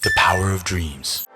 The power of dreams.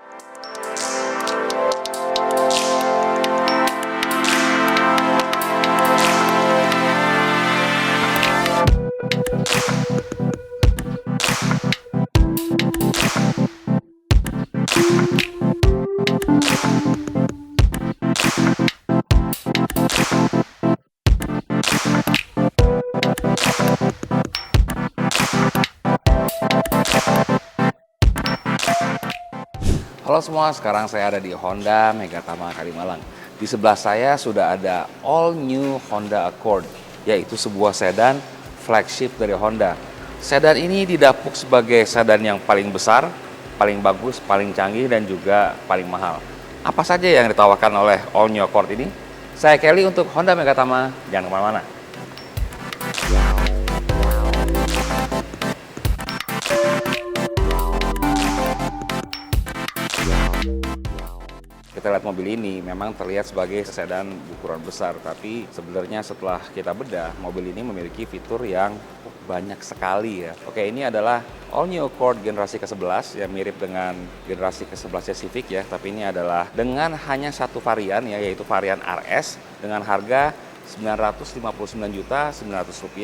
Halo semua, sekarang saya ada di Honda Megatama Kalimalang. Di sebelah saya sudah ada all new Honda Accord, yaitu sebuah sedan flagship dari Honda. Sedan ini didapuk sebagai sedan yang paling besar, paling bagus, paling canggih, dan juga paling mahal. Apa saja yang ditawarkan oleh all new Accord ini? Saya Kelly untuk Honda Megatama, jangan kemana-mana. Kita lihat mobil ini memang terlihat sebagai sedan ukuran besar, tapi sebenarnya setelah kita bedah, mobil ini memiliki fitur yang banyak sekali ya. Oke, ini adalah all new Accord generasi ke-11 yang mirip dengan generasi ke-11 Civic ya, tapi ini adalah dengan hanya satu varian ya, yaitu varian RS dengan harga Rp959.900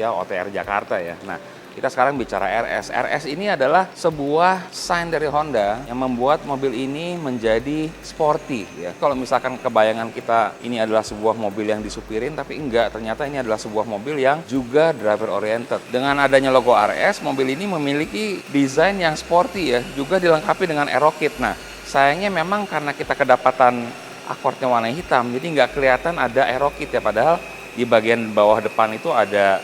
OTR Jakarta ya. Nah, kita sekarang bicara RS. RS ini adalah sebuah sign dari Honda yang membuat mobil ini menjadi sporty ya. Kalau misalkan kebayangan kita ini adalah sebuah mobil yang disupirin, tapi enggak, ternyata ini adalah sebuah mobil yang juga driver oriented. Dengan adanya logo RS, mobil ini memiliki desain yang sporty ya, juga dilengkapi dengan aero kit. Nah, sayangnya memang karena kita kedapatan Accordnya warna hitam, jadi nggak kelihatan ada aero kit ya, padahal di bagian bawah depan itu ada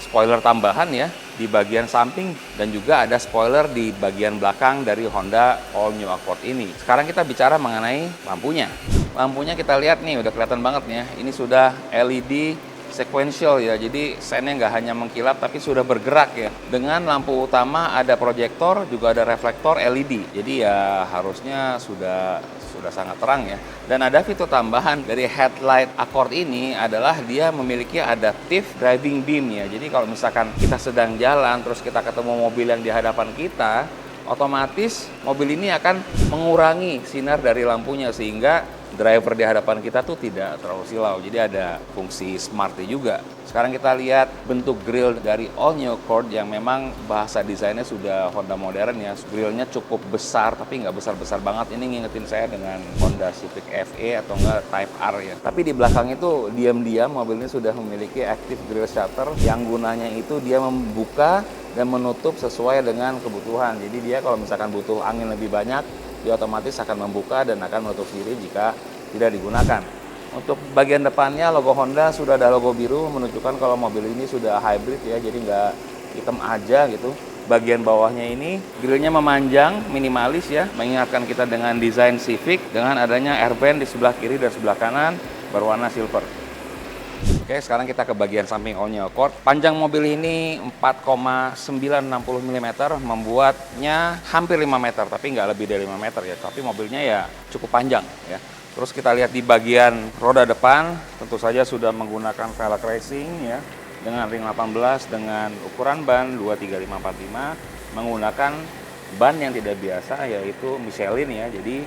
spoiler tambahan ya di bagian samping, dan juga ada spoiler di bagian belakang dari Honda All New Accord ini. Sekarang kita bicara mengenai lampunya. Lampunya kita lihat nih, udah kelihatan banget nih ya. Ini sudah LED sequential ya, jadi sennya nggak hanya mengkilap tapi sudah bergerak ya. Dengan lampu utama ada proyektor, juga ada reflektor LED. Jadi ya harusnya sudah sangat terang ya. Dan ada fitur tambahan dari headlight Accord ini adalah dia memiliki adaptive driving beam ya. Jadi kalau misalkan kita sedang jalan terus kita ketemu mobil yang di hadapan kita, otomatis mobil ini akan mengurangi sinar dari lampunya sehingga driver di hadapan kita tuh tidak terlalu silau. Jadi ada fungsi smartnya juga. Sekarang kita lihat bentuk grill dari all new Accord yang memang bahasa desainnya sudah Honda modern ya. Grillnya cukup besar tapi nggak besar-besar banget. Ini ngingetin saya dengan Honda Civic FE atau enggak Type R ya. Tapi di belakang itu diam-diam mobil ini sudah memiliki active grill shutter yang gunanya itu dia membuka dan menutup sesuai dengan kebutuhan. Jadi dia kalau misalkan butuh angin lebih banyak, dia otomatis akan membuka dan akan menutup sendiri jika tidak digunakan. Untuk bagian depannya logo Honda sudah ada logo biru menunjukkan kalau mobil ini sudah hybrid ya, jadi nggak hitam aja gitu. Bagian bawahnya ini grillnya memanjang, minimalis ya, mengingatkan kita dengan desain Civic dengan adanya airband di sebelah kiri dan sebelah kanan berwarna silver. Oke, sekarang kita ke bagian samping all new Accord. Panjang mobil ini 4,960 mm, membuatnya hampir 5 meter, tapi nggak lebih dari 5 meter ya. Tapi mobilnya ya cukup panjang ya. Terus kita lihat di bagian roda depan, tentu saja sudah menggunakan velg racing ya, dengan ring 18 dengan ukuran ban 235/45, menggunakan ban yang tidak biasa yaitu Michelin ya. Jadi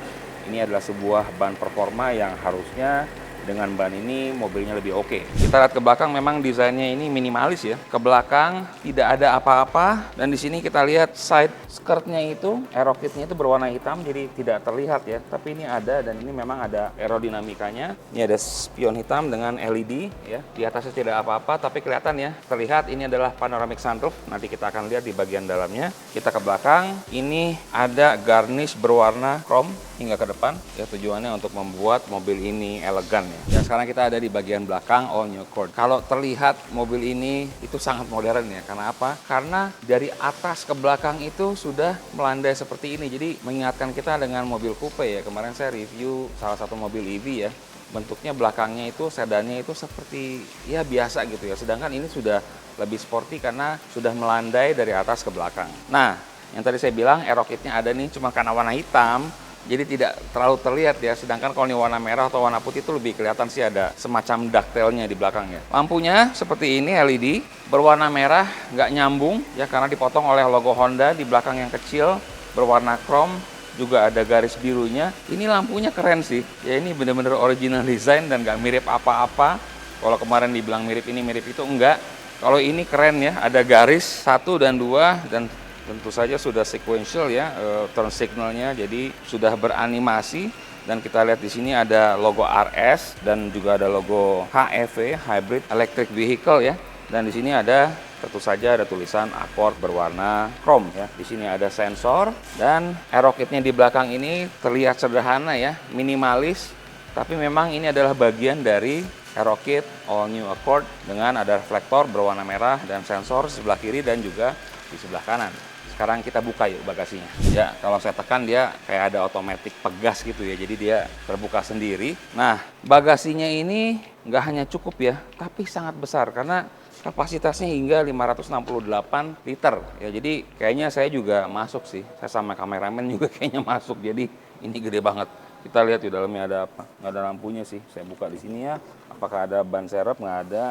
ini adalah sebuah ban performa yang harusnya dengan ban ini mobilnya lebih oke. Kita lihat ke belakang, memang desainnya ini minimalis ya. Ke belakang tidak ada apa-apa, dan di sini kita lihat side skirtnya itu, aero kitnya itu berwarna hitam, jadi tidak terlihat ya. Tapi ini ada, dan ini memang ada aerodinamikanya. Ini ada spion hitam dengan LED ya. Di atasnya tidak apa-apa, tapi kelihatan ya. Terlihat ini adalah panoramic sunroof. Nanti kita akan lihat di bagian dalamnya. Kita ke belakang, ini ada garnish berwarna chrome hingga ke depan ya, tujuannya untuk membuat mobil ini elegan ya. Sekarang kita ada di bagian belakang all new Accord. Kalau terlihat mobil ini itu sangat modern ya. Karena apa? Karena dari atas ke belakang itu sudah melandai seperti ini. Jadi mengingatkan kita dengan mobil coupe ya. Kemarin saya review salah satu mobil EV ya. Bentuknya belakangnya itu sedannya itu seperti ya biasa gitu ya. Sedangkan ini sudah lebih sporty karena sudah melandai dari atas ke belakang. Nah, yang tadi saya bilang aero kitnya ada nih, cuma karena warna hitam jadi tidak terlalu terlihat ya. Sedangkan kalau ini warna merah atau warna putih itu lebih kelihatan sih, ada semacam detailnya di belakangnya. Lampunya seperti ini LED berwarna merah, nggak nyambung ya karena dipotong oleh logo Honda di belakang yang kecil berwarna chrome juga ada garis birunya. Ini lampunya keren sih. Ya ini bener-bener original design dan nggak mirip apa-apa. Kalau kemarin dibilang mirip ini mirip itu, enggak. Kalau ini keren ya, ada garis 1 dan 2 dan tentu saja sudah sequential ya, turn signalnya, jadi sudah beranimasi. Dan kita lihat di sini ada logo RS dan juga ada logo HEV, Hybrid Electric Vehicle ya. Dan di sini ada tentu saja ada tulisan Accord berwarna chrome ya. Di sini ada sensor dan aero kitnya di belakang ini terlihat sederhana ya, minimalis. Tapi memang ini adalah bagian dari aero kit all new Accord dengan ada reflektor berwarna merah dan sensor sebelah kiri dan juga di sebelah kanan. Sekarang kita buka yuk bagasinya. Ya, kalau saya tekan dia kayak ada otomatis pegas gitu ya. Jadi dia terbuka sendiri. Nah, bagasinya ini nggak hanya cukup ya, tapi sangat besar karena kapasitasnya hingga 568 liter. Ya, jadi kayaknya saya juga masuk sih. Saya sama kameramen juga kayaknya masuk. Jadi ini gede banget. Kita lihat di dalamnya ada apa. Nggak ada lampunya sih. Saya buka di sini ya. Apakah ada ban serep? Nggak ada.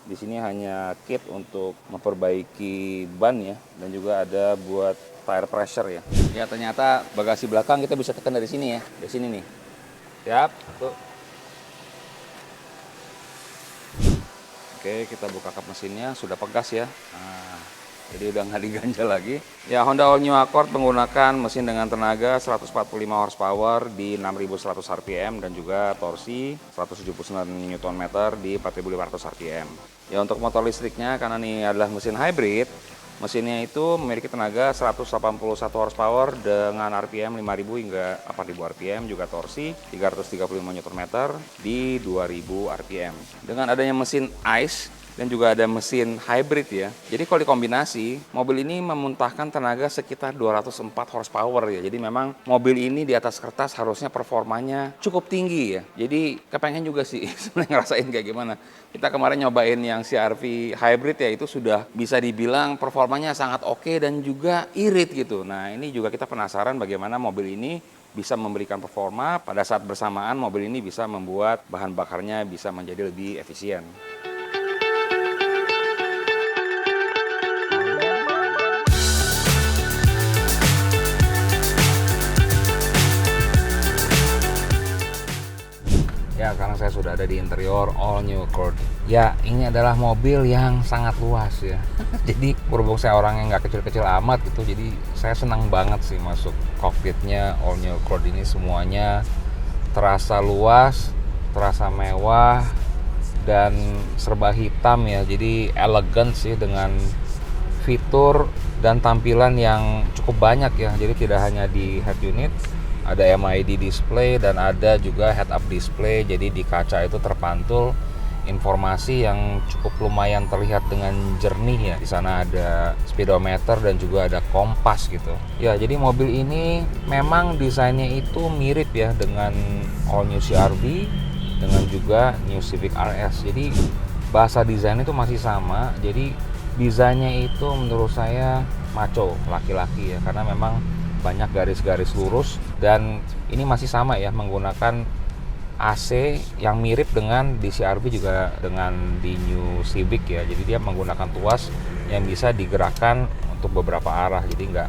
Di sini hanya kit untuk memperbaiki ban ya, dan juga ada buat tire pressure ya. Ya ternyata bagasi belakang kita bisa tekan dari sini ya, dari sini nih. Siap, tuh. Oke, kita buka kap mesinnya, sudah pegas ya. Nah, jadi udah nggak diganjal lagi. Ya, Honda All New Accord menggunakan mesin dengan tenaga 145 horsepower di 6.100 rpm dan juga torsi 179 Nm di 4.500 rpm. Ya, untuk motor listriknya karena ini adalah mesin hybrid, mesinnya itu memiliki tenaga 181 horsepower dengan RPM 5.000 hingga 4.000 RPM, juga torsi 335 Nm di 2.000 RPM. Dengan adanya mesin ICE dan juga ada mesin hybrid ya. Jadi kalau dikombinasi, mobil ini memuntahkan tenaga sekitar 204 horsepower ya. Jadi memang mobil ini di atas kertas harusnya performanya cukup tinggi ya. Jadi kepengen juga sih sebenarnya ngerasain kayak gimana. Kita kemarin nyobain yang CR-V hybrid ya, itu sudah bisa dibilang performanya sangat oke dan juga irit gitu. Nah, ini juga kita penasaran bagaimana mobil ini bisa memberikan performa pada saat bersamaan mobil ini bisa membuat bahan bakarnya bisa menjadi lebih efisien. Ya, sekarang saya sudah ada di interior All New Accord. Ya, ini adalah mobil yang sangat luas ya. Jadi berhubung saya orang yang nggak kecil-kecil amat gitu, jadi saya senang banget sih masuk cockpitnya All New Accord ini. Semuanya terasa luas, terasa mewah, dan serba hitam ya. Jadi elegan sih dengan fitur dan tampilan yang cukup banyak ya. Jadi tidak hanya di head unit, ada MID display dan ada juga head up display. Jadi di kaca itu terpantul informasi yang cukup lumayan terlihat dengan jernih ya. Di sana ada speedometer dan juga ada kompas gitu. Ya, jadi mobil ini memang desainnya itu mirip ya dengan All New CR-V dengan juga New Civic RS. Jadi bahasa desain itu masih sama. Jadi desainnya itu menurut saya maco, laki-laki ya, karena memang banyak garis-garis lurus dan ini masih sama ya, menggunakan AC yang mirip dengan di CR-V juga dengan di New Civic ya. Jadi dia menggunakan tuas yang bisa digerakkan untuk beberapa arah, jadi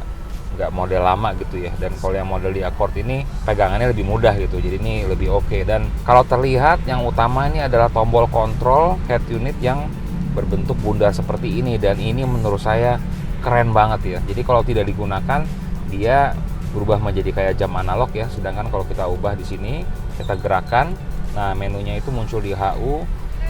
nggak model lama gitu ya. Dan kalau yang model di Accord ini pegangannya lebih mudah gitu, jadi ini lebih oke. Dan kalau terlihat yang utama ini adalah tombol kontrol head unit yang berbentuk bundar seperti ini, dan ini menurut saya keren banget ya. Jadi kalau tidak digunakan dia berubah menjadi kayak jam analog ya. Sedangkan kalau kita ubah di sini, kita gerakan, nah menunya itu muncul di HU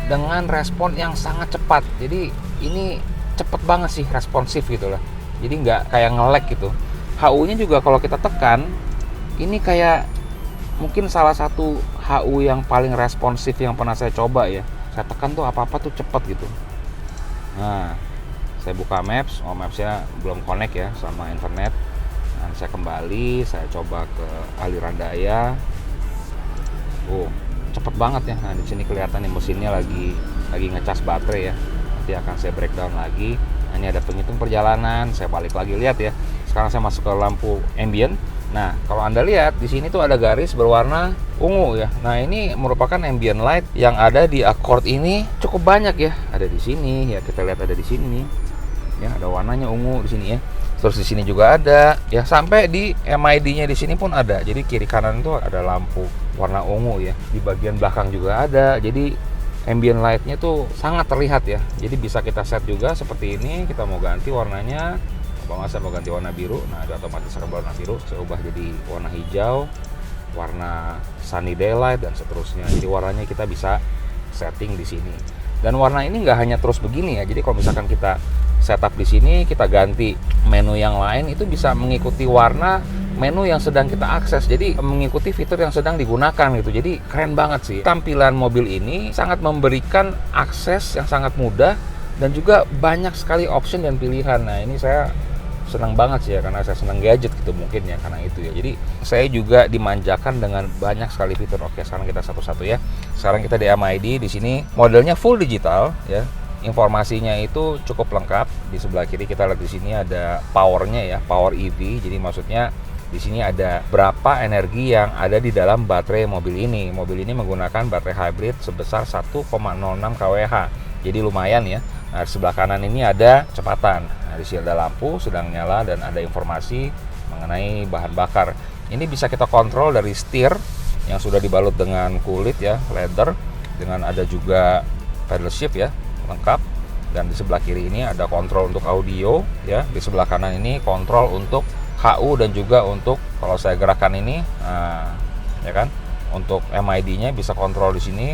dengan respon yang sangat cepat. Jadi ini cepet banget sih, responsif gitu lah. Jadi nggak kayak nge-lag gitu. HU-nya juga kalau kita tekan, ini kayak mungkin salah satu HU yang paling responsif yang pernah saya coba ya. Saya tekan tuh apa-apa tuh cepet gitu. Nah, saya buka Maps, Maps-nya belum connect ya sama internet. Nah, saya kembali, saya coba ke aliran daya. Cepet banget ya. Nah, di sini kelihatan nih mesinnya lagi ngecas baterai ya. Nanti akan saya breakdown lagi. Nah, ini ada penghitung perjalanan. Saya balik lagi, lihat ya. Sekarang saya masuk ke lampu ambient. Nah, kalau Anda lihat di sini tuh ada garis berwarna ungu ya. Nah, ini merupakan ambient light yang ada di Accord ini cukup banyak ya. Ada di sini ya, kita lihat ada di sini nih. Ya, ada warnanya ungu di sini ya. Terus di sini juga ada, ya sampai di MID-nya di sini pun ada. Jadi kiri kanan itu ada lampu warna ungu ya. Di bagian belakang juga ada. Jadi ambient light-nya tuh sangat terlihat ya. Jadi bisa kita set juga seperti ini. Kita mau ganti warnanya. Kalau saya mau ganti warna biru, nah ada otomatis warna biru. Saya ubah jadi warna hijau, warna sunny daylight dan seterusnya. Jadi warnanya kita bisa setting di sini. Dan warna ini nggak hanya terus begini ya. Jadi kalau misalkan kita setup di sini, kita ganti menu yang lain, itu bisa mengikuti warna menu yang sedang kita akses. Jadi mengikuti fitur yang sedang digunakan gitu. Jadi keren banget sih. Tampilan mobil ini sangat memberikan akses yang sangat mudah dan juga banyak sekali option dan pilihan. Nah, ini saya senang banget sih ya, karena saya senang gadget gitu mungkin ya, karena itu ya. Jadi saya juga dimanjakan dengan banyak sekali fitur. Oke, sekarang kita satu-satu ya. Sekarang kita di MID, di sini modelnya full digital ya. Informasinya itu cukup lengkap. Di sebelah kiri kita lihat di sini ada powernya ya, power EV. Jadi maksudnya di sini ada berapa energi yang ada di dalam baterai mobil ini. Mobil ini menggunakan baterai hybrid sebesar 1,06 kWh. Jadi lumayan ya. Nah, di sebelah kanan ini ada kecepatan. Nah, di sini ada lampu sedang nyala dan ada informasi mengenai bahan bakar. Ini bisa kita kontrol dari setir yang sudah dibalut dengan kulit ya, leather, dengan ada juga pedal shift ya, lengkap. Dan di sebelah kiri ini ada kontrol untuk audio ya. Di sebelah kanan ini kontrol untuk HU dan juga untuk kalau saya gerakan ini ya kan, untuk MID-nya bisa kontrol di sini,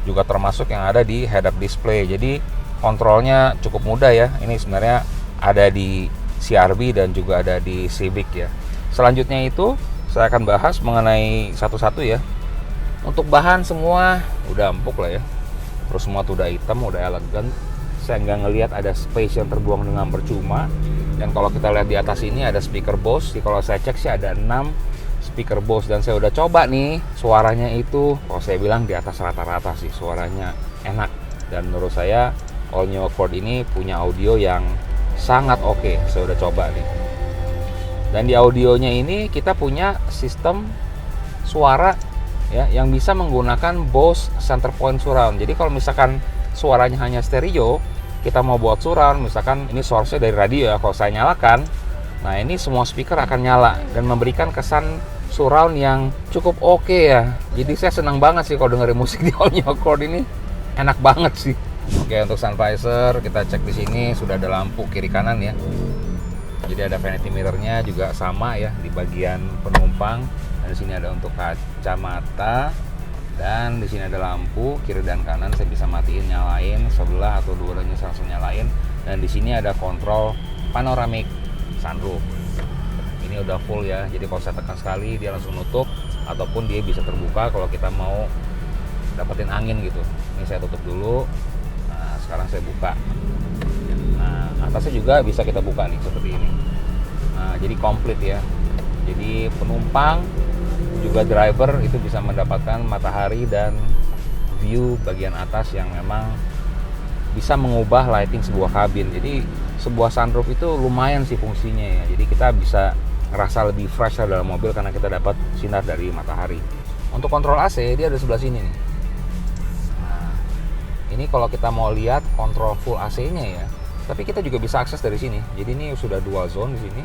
juga termasuk yang ada di head up display. Jadi kontrolnya cukup mudah ya. Ini sebenarnya ada di CR-V dan juga ada di Civic ya. Selanjutnya itu saya akan bahas mengenai satu-satu ya. Untuk bahan semua udah empuk lah ya. Terus semua tuh udah hitam, udah elegan. Saya nggak ngelihat ada space yang terbuang dengan percuma. Dan kalau kita lihat di atas ini ada speaker Bose. Jadi kalau saya cek sih ada 6 speaker Bose. Dan saya udah coba nih, suaranya itu kalau saya bilang di atas rata-rata sih, suaranya enak. Dan menurut saya All New Accord ini punya audio yang sangat oke. Saya udah coba nih. Dan di audionya ini kita punya sistem suara ya, yang bisa menggunakan Bose Centerpoint Surround. Jadi kalau misalkan suaranya hanya stereo, kita mau buat surround, misalkan ini source-nya dari radio ya, kalau saya nyalakan, nah ini semua speaker akan nyala dan memberikan kesan surround yang cukup oke ya. Jadi saya senang banget sih kalau dengerin musik di All New Accord ini, enak banget sih. Oke, untuk sun visor kita cek di sini sudah ada lampu kiri kanan ya. Jadi ada vanity mirror-nya juga sama ya di bagian penumpang. Dan di sini ada untuk kacamata, dan di sini ada lampu kiri dan kanan. Saya bisa matiin, nyalain sebelah atau dua-duanya langsung nyalain. Dan di sini ada kontrol panoramic sunroof. Ini udah full ya. Jadi kalau saya tekan sekali dia langsung nutup, ataupun dia bisa terbuka kalau kita mau dapetin angin gitu. Ini saya tutup dulu. Nah, sekarang saya buka. Nah, atasnya juga bisa kita buka nih seperti ini. Nah, jadi komplit ya. Jadi penumpang juga driver itu bisa mendapatkan matahari dan view bagian atas yang memang bisa mengubah lighting sebuah kabin. Jadi sebuah sunroof itu lumayan sih fungsinya ya. Jadi kita bisa ngerasa lebih fresh dalam mobil karena kita dapat sinar dari matahari. Untuk kontrol AC dia ada sebelah sini nih. Nah, ini kalau kita mau lihat kontrol full AC-nya ya. Tapi kita juga bisa akses dari sini. Jadi ini sudah dual zone di sini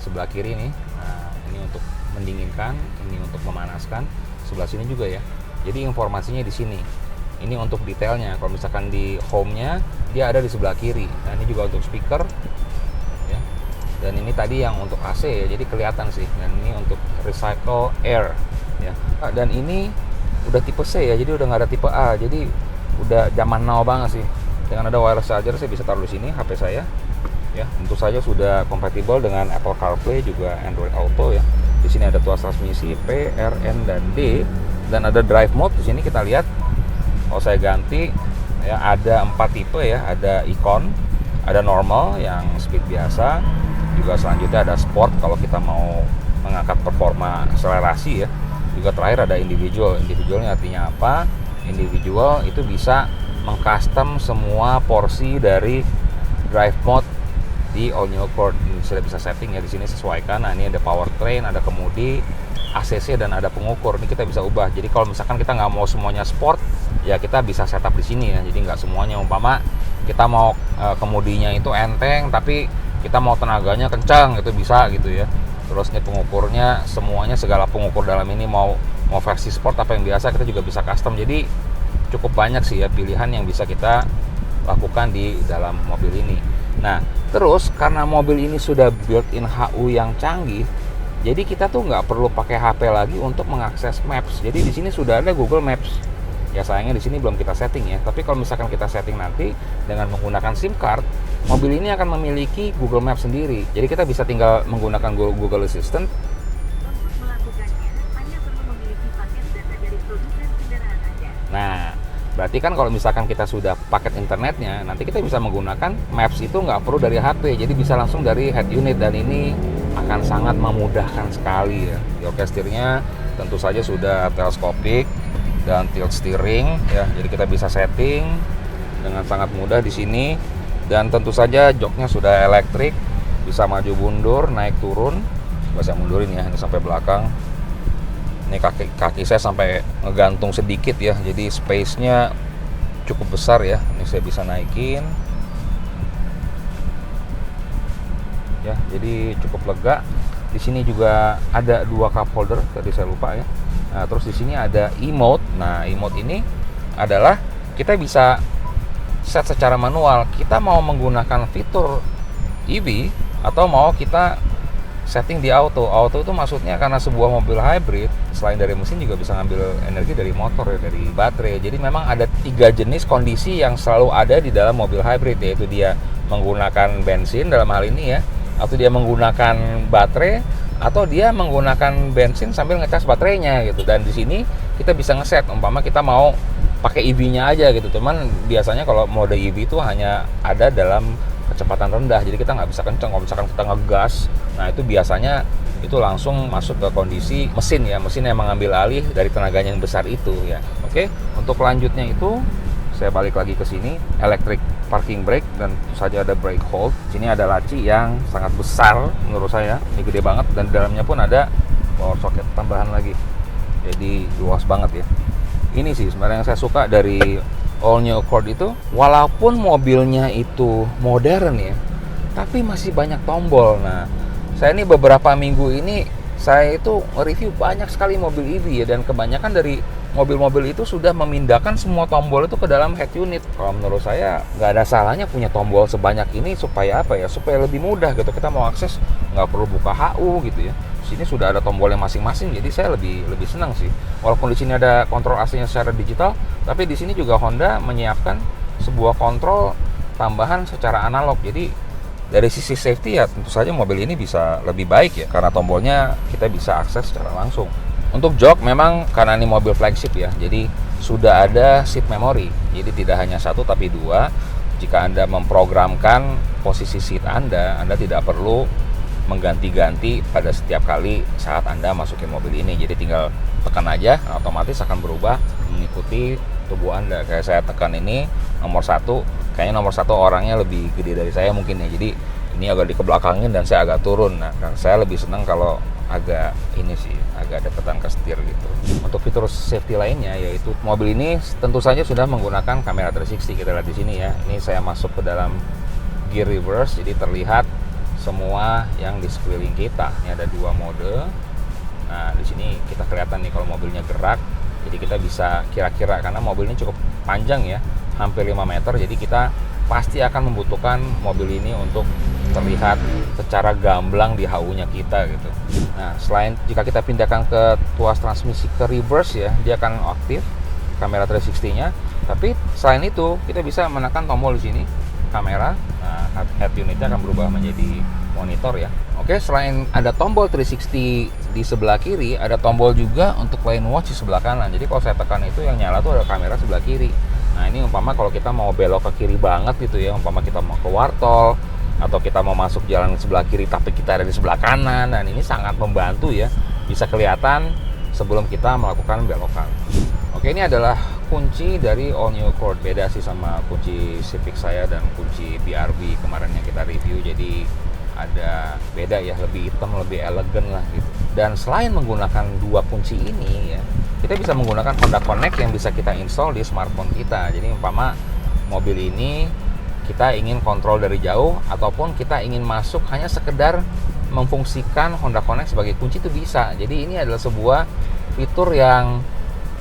sebelah kiri nih. Nah, ini untuk mendinginkan, ini untuk memanaskan. Sebelah sini juga ya. Jadi informasinya di sini. Ini untuk detailnya. Kalau misalkan di home-nya dia ada di sebelah kiri. Nah, ini juga untuk speaker ya. Dan ini tadi yang untuk AC ya. Jadi kelihatan sih. Dan ini untuk recycle air ya. Dan ini udah tipe C ya. Jadi udah nggak ada tipe A. Jadi udah zaman now banget sih. Dengan ada wireless charger saya bisa taruh di sini HP saya. Ya, tentu saja sudah kompatibel dengan Apple CarPlay juga Android Auto ya. Di sini ada tuas transmisi P, R, N dan D, dan ada drive mode. Di sini kita lihat kalau saya ganti ya, ada 4 tipe ya, ada Icon, ada normal yang speed biasa, juga selanjutnya ada sport kalau kita mau mengangkat performa akselerasi ya. Juga terakhir ada individual. Individualnya artinya apa? Individual itu bisa mengcustom semua porsi dari drive mode di All New Accord. Ini sudah bisa setting ya, di sini sesuaikan. Nah, ini ada powertrain, ada kemudi, ACC dan ada pengukur. Ini kita bisa ubah. Jadi kalau misalkan kita nggak mau semuanya sport, ya kita bisa setup di sini ya. Jadi nggak semuanya, umpama kita mau kemudinya itu enteng tapi kita mau tenaganya kencang itu bisa gitu ya. Terus nih pengukurnya semuanya, segala pengukur dalam ini mau versi sport apa yang biasa, kita juga bisa custom. Jadi cukup banyak sih ya pilihan yang bisa kita lakukan di dalam mobil ini. Nah, terus karena mobil ini sudah built-in HU yang canggih, jadi kita tuh nggak perlu pakai HP lagi untuk mengakses Maps. Jadi di sini sudah ada Google Maps. Ya sayangnya di sini belum kita setting ya. Tapi kalau misalkan kita setting nanti dengan menggunakan SIM card, mobil ini akan memiliki Google Maps sendiri. Jadi kita bisa tinggal menggunakan Google Assistant. Untuk melakukannya, Anda perlu memiliki paket data dari produsen kendaraan Anda. Nah, berarti kan kalau misalkan kita sudah paket internetnya, nanti kita bisa menggunakan Maps itu nggak perlu dari HP, jadi bisa langsung dari head unit, dan ini akan sangat memudahkan sekali ya. Yoke setirnya tentu saja sudah teleskopik dan tilt steering ya, jadi kita bisa setting dengan sangat mudah di sini. Dan tentu saja joknya sudah elektrik, bisa maju mundur, naik turun. Coba saya mundurin ya, ini sampai belakang. Ini kaki saya sampai ngegantung sedikit ya, jadi space-nya cukup besar ya. Ini saya bisa naikin ya, jadi cukup lega. Di sini juga ada 2 cup holder, tadi saya lupa ya. Nah, terus di sini ada e-mode. Nah, e-mode ini adalah kita bisa set secara manual. Kita mau menggunakan fitur EV atau mau kita setting di auto. Auto itu maksudnya karena sebuah mobil hybrid, selain dari mesin juga bisa ngambil energi dari motor ya, dari baterai. Jadi memang ada 3 jenis kondisi yang selalu ada di dalam mobil hybrid, yaitu dia menggunakan bensin dalam hal ini ya, atau dia menggunakan baterai, atau dia menggunakan bensin sambil ngecas baterainya gitu. Dan di sini kita bisa ngeset, umpama kita mau pakai EV-nya aja gitu. Cuman biasanya kalau mode EV itu hanya ada dalam kecepatan rendah, jadi kita nggak bisa kenceng. Kalau misalkan kita ngegas, nah itu biasanya itu langsung masuk ke kondisi mesin ya, mesin yang mengambil alih dari tenaganya yang besar itu ya. Oke, untuk lanjutnya itu saya balik lagi ke sini, electric parking brake, dan tentu saja ada brake hold. Sini ada laci yang sangat besar menurut saya, ini gede banget, dan di dalamnya pun ada power socket tambahan lagi, jadi luas banget ya. Ini sih sebenarnya yang saya suka dari All New Accord itu, walaupun mobilnya itu modern ya, tapi masih banyak tombol. Nah, saya ini beberapa minggu ini saya itu review banyak sekali mobil EV ya, dan kebanyakan dari mobil-mobil itu sudah memindahkan semua tombol itu ke dalam head unit. Kalau menurut saya nggak ada salahnya punya tombol sebanyak ini, supaya apa ya? Supaya lebih mudah gitu. Kita mau akses nggak perlu buka HU gitu ya. Sini sudah ada tombolnya masing-masing, jadi saya lebih senang sih. Walaupun di sini ada kontrol AC-nya secara digital, tapi di sini juga Honda menyiapkan sebuah kontrol tambahan secara analog. Jadi dari sisi safety ya tentu saja mobil ini bisa lebih baik ya, karena tombolnya kita bisa akses secara langsung. Untuk jok memang karena ini mobil flagship ya, jadi sudah ada seat memory. Jadi tidak hanya 1 tapi 2. Jika Anda memprogramkan posisi seat Anda tidak perlu mengganti-ganti pada setiap kali saat Anda masukin mobil ini. Jadi tinggal tekan aja, otomatis akan berubah mengikuti tubuh Anda. Kayak saya tekan ini nomor 1, kayaknya nomor 1 orangnya lebih gede dari saya mungkin ya, jadi ini agak dikebelakangin dan saya agak turun. Nah, saya lebih senang kalau agak ini sih, agak deketan ke setir gitu. Untuk fitur safety lainnya, yaitu mobil ini tentu saja sudah menggunakan kamera 360. Kita lihat di sini ya, ini saya masuk ke dalam gear reverse, jadi terlihat semua yang di sekeliling kita. Ini ada 2 mode. Nah, di sini kita kelihatan nih kalau mobilnya gerak. Jadi kita bisa kira-kira, karena mobilnya cukup panjang ya, hampir 5 meter. Jadi kita pasti akan membutuhkan mobil ini untuk terlihat secara gamblang di HU-nya kita gitu. Nah, selain jika kita pindahkan ke tuas transmisi ke reverse ya, dia akan aktif kamera 360-nya. Tapi selain itu, kita bisa menekan tombol di sini, kamera. Nah, head unitnya akan berubah menjadi monitor ya. Oke, selain ada tombol 360 di sebelah kiri, ada tombol juga untuk lane watch di sebelah kanan. Jadi kalau saya tekan itu, yang nyala tuh ada kamera sebelah kiri. Nah, ini umpama kalau kita mau belok ke kiri banget gitu ya, umpama kita mau ke wartol atau kita mau masuk jalan sebelah kiri tapi kita ada di sebelah kanan, dan ini sangat membantu ya, bisa kelihatan sebelum kita melakukan belokan. Oke, ini adalah kunci dari All New Accord. Beda sih sama kunci Civic saya dan kunci BRV kemarin yang kita review, jadi ada beda ya, lebih hitam, lebih elegan lah gitu. Dan selain menggunakan 2 kunci ini ya, kita bisa menggunakan Honda Connect yang bisa kita install di smartphone kita. Jadi umpama mobil ini kita ingin kontrol dari jauh ataupun kita ingin masuk hanya sekedar memfungsikan Honda Connect sebagai kunci itu bisa. Jadi ini adalah sebuah fitur yang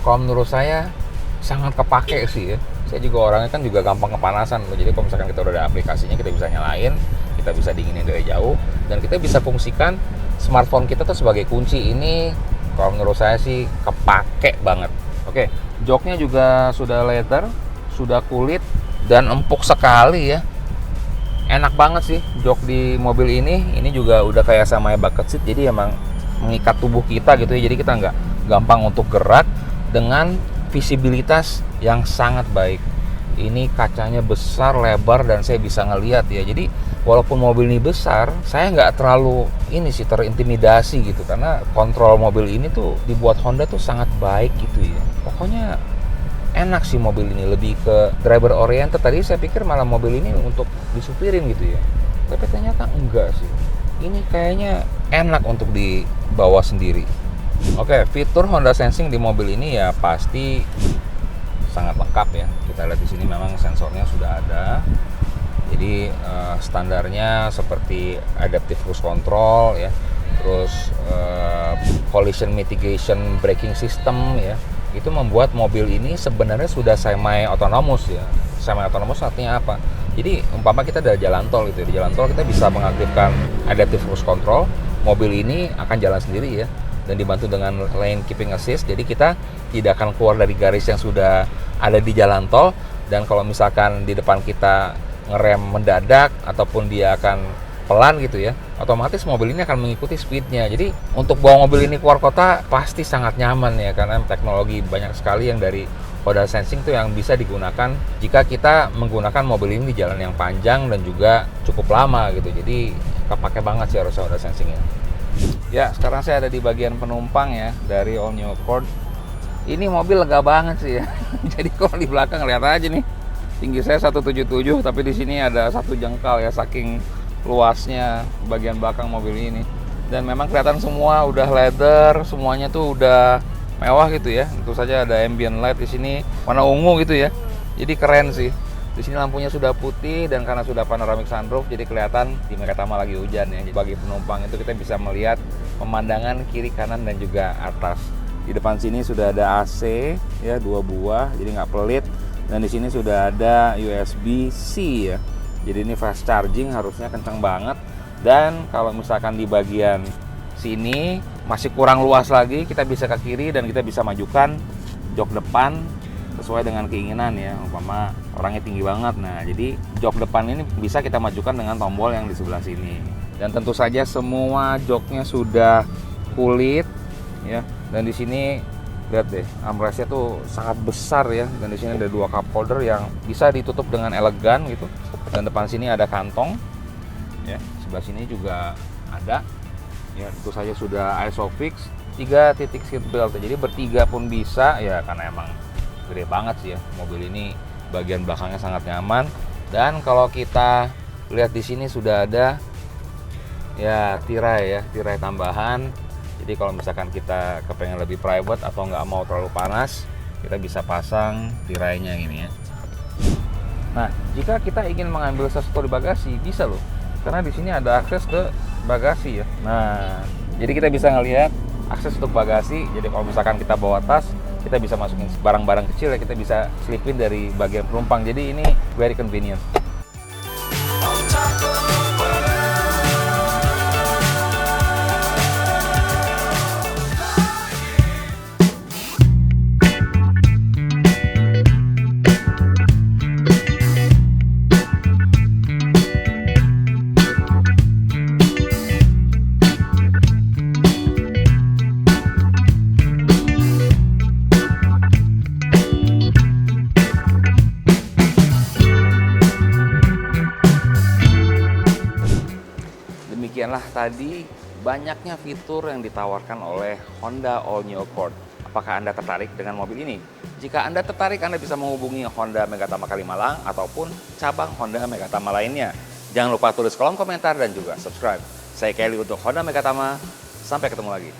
kalau menurut saya sangat kepake sih ya. Saya juga orangnya kan juga gampang kepanasan. Jadi kalau misalkan kita udah ada aplikasinya, kita bisa nyalain, kita bisa dinginin dari jauh, dan kita bisa fungsikan smartphone kita tuh sebagai kunci. Ini kalau menurut saya sih kepake banget. Oke, joknya juga sudah leather, sudah kulit, dan empuk sekali ya. Enak banget sih jok di mobil ini. Ini juga udah kayak sama bucket seat, jadi emang mengikat tubuh kita gitu ya. Jadi kita nggak gampang untuk gerak, dengan visibilitas yang sangat baik. Ini kacanya besar, lebar, dan saya bisa ngelihat ya. Jadi walaupun mobil ini besar, saya nggak terlalu ini sih terintimidasi gitu, karena kontrol mobil ini tuh dibuat Honda tuh sangat baik gitu ya. Pokoknya enak sih mobil ini, lebih ke driver oriented. Tadi saya pikir malah mobil ini untuk disupirin gitu ya, tapi ternyata enggak sih. Ini kayaknya enak untuk dibawa sendiri. Oke, fitur Honda Sensing di mobil ini ya pasti sangat lengkap ya. Kita lihat di sini memang sensornya sudah ada. Jadi standarnya seperti adaptive cruise control ya, terus collision mitigation braking system ya. Itu membuat mobil ini sebenarnya sudah semi autonomous ya. Semi autonomous artinya apa? Jadi umpama kita dari jalan tol gitu ya. Di jalan tol kita bisa mengaktifkan adaptive cruise control. Mobil ini akan jalan sendiri ya, dan dibantu dengan lane keeping assist. Jadi kita tidak akan keluar dari garis yang sudah ada di jalan tol. Dan kalau misalkan di depan kita ngerem mendadak ataupun dia akan pelan gitu ya, otomatis mobil ini akan mengikuti speednya. Jadi untuk bawa mobil ini keluar kota pasti sangat nyaman ya, karena teknologi banyak sekali yang dari Honda Sensing tuh yang bisa digunakan jika kita menggunakan mobil ini di jalan yang panjang dan juga cukup lama gitu. Jadi kepake banget sih harusnya Honda Sensing ya. Ya, sekarang saya ada di bagian penumpang ya dari All New Accord. Ini mobil lega banget sih ya. Jadi kalau di belakang lihat aja nih, tinggi saya 177, tapi di sini ada satu jengkal ya, saking luasnya bagian belakang mobil ini. Dan memang kelihatan semua udah leather, semuanya tuh udah mewah gitu ya. Tentu saja ada ambient light di sini, warna ungu gitu ya. Jadi keren sih. Di sini lampunya sudah putih, dan karena sudah panoramic sunroof jadi kelihatan di Megatama lagi hujan ya. Jadi bagi penumpang itu kita bisa melihat pemandangan kiri, kanan, dan juga atas. Di depan sini sudah ada AC ya, 2 buah, jadi nggak pelit. Dan di sini sudah ada USB-C ya. Jadi ini fast charging, harusnya kencang banget. Dan kalau misalkan di bagian sini masih kurang luas lagi, kita bisa ke kiri dan kita bisa majukan jok depan sesuai dengan keinginan ya. Umpama orangnya tinggi banget, nah jadi jok depan ini bisa kita majukan dengan tombol yang di sebelah sini. Dan tentu saja semua joknya sudah kulit ya. Dan di sini lihat deh, armrestnya tuh sangat besar ya. Dan di sini ada 2 cup holder yang bisa ditutup dengan elegan gitu. Dan depan sini ada kantong ya. Sebelah sini juga ada ya. Tentu saja sudah ISOFIX, 3 titik seat belt. Jadi bertiga pun bisa ya, karena emang gede banget sih ya mobil ini. Bagian belakangnya sangat nyaman. Dan kalau kita lihat di sini sudah ada ya tirai tambahan. Jadi kalau misalkan kita kepengen lebih private atau nggak mau terlalu panas, kita bisa pasang tirainya ini ya. Nah, jika kita ingin mengambil sesuatu di bagasi, bisa loh. Karena di sini ada akses ke bagasi ya. Nah, jadi kita bisa ngelihat akses untuk bagasi. Jadi kalau misalkan kita bawa tas, kita bisa masukin barang-barang kecil ya, kita bisa selipin dari bagian penumpang. Jadi ini very convenient. Demikianlah tadi banyaknya fitur yang ditawarkan oleh Honda All New Accord. Apakah Anda tertarik dengan mobil ini? Jika Anda tertarik, Anda bisa menghubungi Honda Megatama Kalimalang ataupun cabang Honda Megatama lainnya. Jangan lupa tulis kolom komentar dan juga subscribe. Saya Kelly untuk Honda Megatama. Sampai ketemu lagi.